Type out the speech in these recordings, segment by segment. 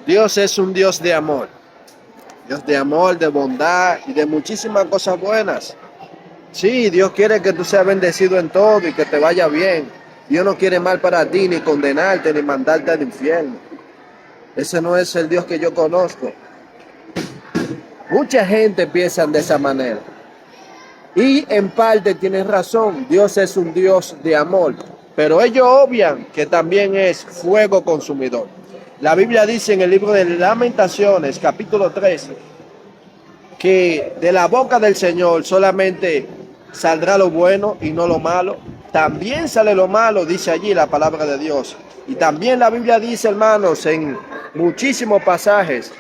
Dios es un Dios de amor, de bondad y de muchísimas cosas buenas. Sí, Dios quiere que tú seas bendecido en todo y que te vaya bien. Dios no quiere mal para ti, ni condenarte, ni mandarte al infierno. Ese no es el Dios que yo conozco. Mucha gente piensa de esa manera. Y en parte tienen razón, Dios es un Dios de amor. Pero ellos obvian que también es fuego consumidor. La Biblia dice en el libro de Lamentaciones, capítulo 13, que de la boca del Señor solamente saldrá lo bueno y no lo malo. También sale lo malo, dice allí la palabra de Dios. Y también la Biblia dice, hermanos, en muchísimos pasajes,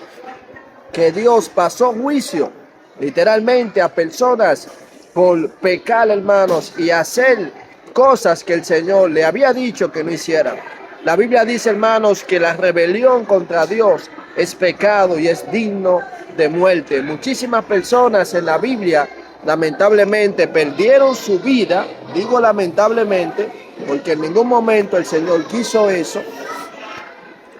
que Dios pasó juicio literalmente a personas por pecar, hermanos, y hacer cosas que el Señor le había dicho que no hicieran. La Biblia dice, hermanos, que la rebelión contra Dios es pecado y es digno de muerte. Muchísimas personas en la Biblia, lamentablemente, perdieron su vida. Digo lamentablemente, porque en ningún momento el Señor quiso eso.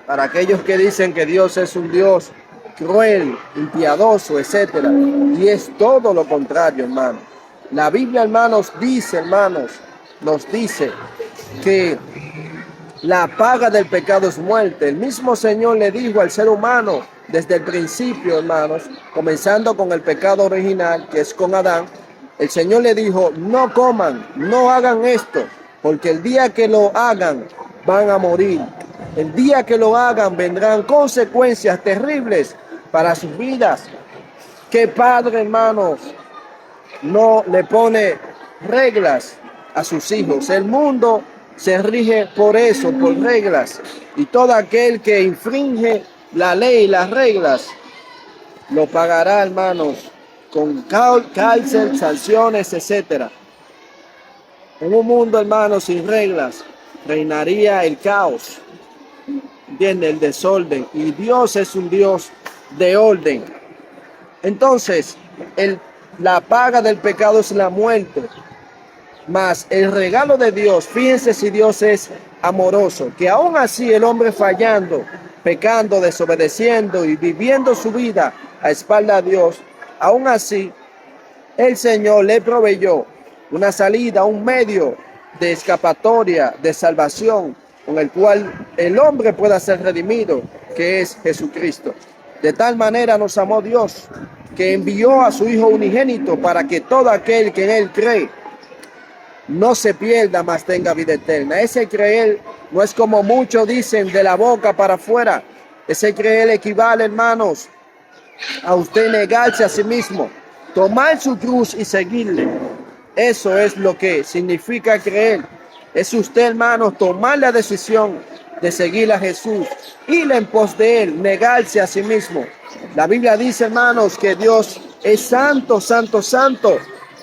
Para aquellos que dicen que Dios es un Dios cruel, impiadoso, etcétera, y es todo lo contrario, hermano. La Biblia, hermanos, nos dice que la paga del pecado es muerte. El mismo Señor le dijo al ser humano desde el principio, hermanos, comenzando con el pecado original, que es con Adán. El Señor le dijo, no coman, no hagan esto, porque el día que lo hagan van a morir. El día que lo hagan vendrán consecuencias terribles para sus vidas. ¿Qué padre, hermanos, no le pone reglas a sus hijos? El mundo se rige por eso, por reglas. Y todo aquel que infringe la ley y las reglas, lo pagará, hermanos, con cárcel, sanciones, etcétera. En un mundo, hermanos, sin reglas, reinaría el caos. ¿Entiende? El desorden. Y Dios es un Dios de orden. Entonces, la paga del pecado es la muerte. Mas el regalo de Dios, fíjense si Dios es amoroso, que aún así el hombre fallando, pecando, desobedeciendo y viviendo su vida a espalda de Dios, aún así el Señor le proveyó una salida, un medio de escapatoria, de salvación, con el cual el hombre pueda ser redimido, que es Jesucristo. De tal manera nos amó Dios, que envió a su Hijo unigénito para que todo aquel que en Él cree no se pierda, mas tenga vida eterna. Ese creer no es como muchos dicen de la boca para afuera. Ese creer equivale, hermanos, a usted negarse a sí mismo, tomar su cruz y seguirle. Eso es lo que significa creer. Es usted, hermanos, tomar la decisión de seguir a Jesús, ir en pos de Él, negarse a sí mismo. La Biblia dice, hermanos, que Dios es santo, santo, santo,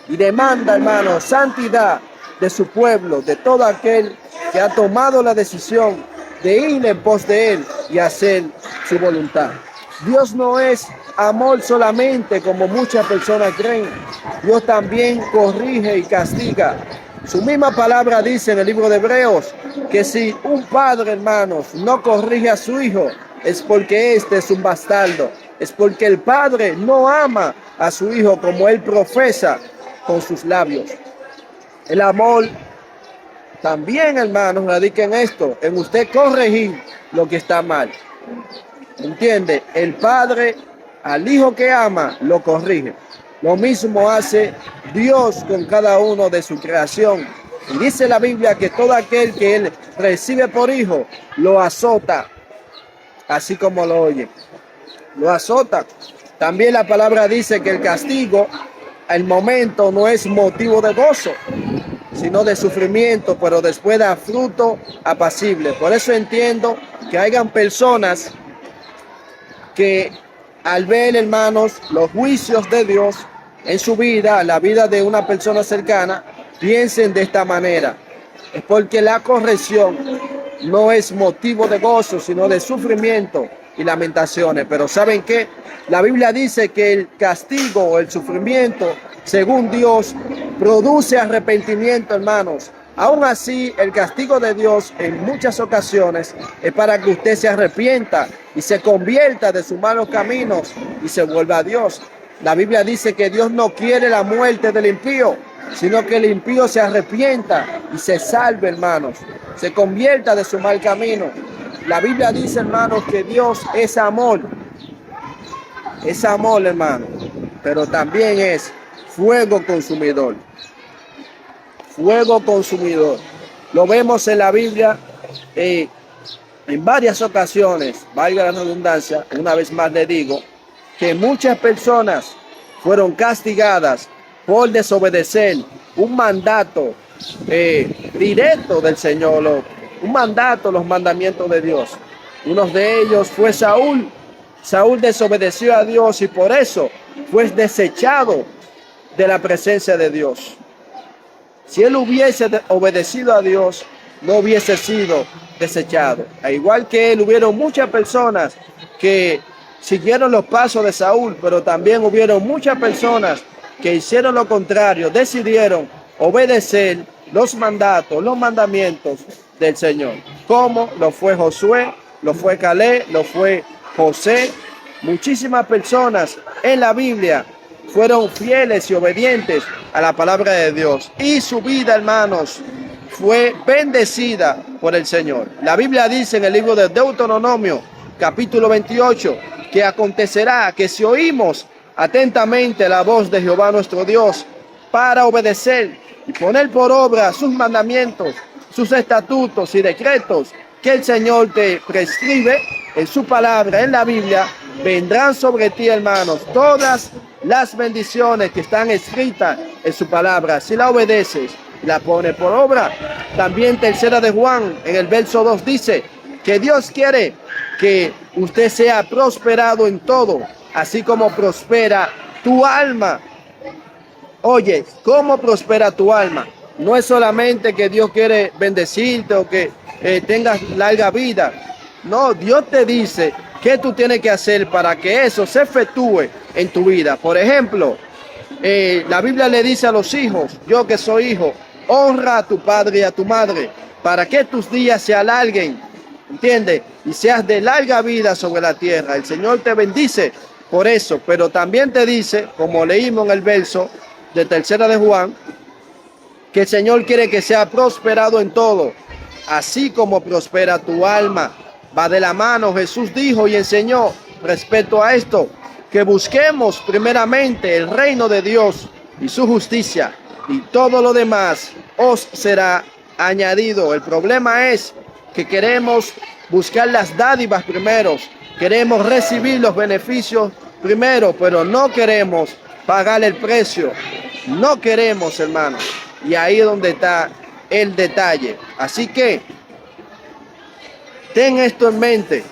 y demanda, hermanos, santidad de su pueblo, de todo aquel que ha tomado la decisión de ir en pos de Él y hacer su voluntad. Dios no es amor solamente como muchas personas creen. Dios también corrige y castiga. Su misma palabra dice en el libro de Hebreos que si un padre, hermanos, no corrige a su hijo, es porque este es un bastardo. Es porque el padre no ama a su hijo como él profesa con sus labios. El amor también, hermanos, radica en esto, en usted corregir lo que está mal. ¿Entiende? El padre al hijo que ama lo corrige. Lo mismo hace Dios con cada uno de su creación. Y dice la Biblia que todo aquel que Él recibe por hijo, lo azota, así como lo oye. Lo azota. También la palabra dice que el castigo, al momento, no es motivo de gozo, sino de sufrimiento, pero después da fruto apacible. Por eso entiendo que hayan personas que al ver, hermanos, los juicios de Dios en su vida, la vida de una persona cercana, piensen de esta manera. Es porque la corrección no es motivo de gozo, sino de sufrimiento y lamentaciones. Pero ¿saben qué? La Biblia dice que el castigo o el sufrimiento, según Dios, produce arrepentimiento, hermanos. Aún así, el castigo de Dios en muchas ocasiones es para que usted se arrepienta y se convierta de sus malos caminos y se vuelva a Dios. La Biblia dice que Dios no quiere la muerte del impío, sino que el impío se arrepienta y se salve, hermanos, se convierta de su mal camino. La Biblia dice, hermanos, que Dios es amor, hermano, pero también es fuego consumidor. Fuego consumidor. Lo vemos en la Biblia en varias ocasiones, valga la redundancia, una vez más le digo, que muchas personas fueron castigadas por desobedecer un mandato directo del Señor, un mandato, los mandamientos de Dios. Uno de ellos fue Saúl. Saúl desobedeció a Dios y por eso fue desechado de la presencia de Dios. Si él hubiese obedecido a Dios, no hubiese sido desechado. Al igual que él, hubieron muchas personas que siguieron los pasos de Saúl, pero también hubieron muchas personas que hicieron lo contrario, decidieron obedecer los mandatos, los mandamientos del Señor. Como lo fue Josué, lo fue Caleb, lo fue José. Muchísimas personas en la Biblia fueron fieles y obedientes a la palabra de Dios. Y su vida, hermanos, fue bendecida por el Señor. La Biblia dice en el libro de Deuteronomio, capítulo 28, que acontecerá que si oímos atentamente la voz de Jehová nuestro Dios para obedecer y poner por obra sus mandamientos, sus estatutos y decretos que el Señor te prescribe en su palabra, en la Biblia, vendrán sobre ti, hermanos, todas las bendiciones que están escritas en su palabra. Si la obedeces, la pones por obra. También tercera de Juan, en el verso 2 dice que Dios quiere que usted sea prosperado en todo, así como prospera tu alma. Oye, ¿cómo prospera tu alma? No es solamente que Dios quiere bendecirte o que tengas larga vida. No, Dios te dice qué tú tienes que hacer para que eso se efectúe en tu vida. Por ejemplo, la Biblia le dice a los hijos, yo que soy hijo, honra a tu padre y a tu madre para que tus días se alarguen, ¿entiendes? Y seas de larga vida sobre la tierra. El Señor te bendice por eso, pero también te dice, como leímos en el verso de tercera de Juan, que el Señor quiere que sea prosperado en todo, así como prospera tu alma. Va de la mano. Jesús dijo y enseñó respecto a esto, que busquemos primeramente el reino de Dios y su justicia, y todo lo demás os será añadido. El problema es que queremos buscar las dádivas primero, queremos recibir los beneficios primero, pero no queremos pagar el precio. No queremos, hermanos. Y ahí es donde está el detalle. Así que ten esto en mente.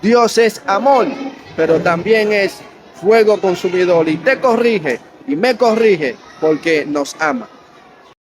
Dios es amor, pero también es fuego consumidor y te corrige y me corrige porque nos ama.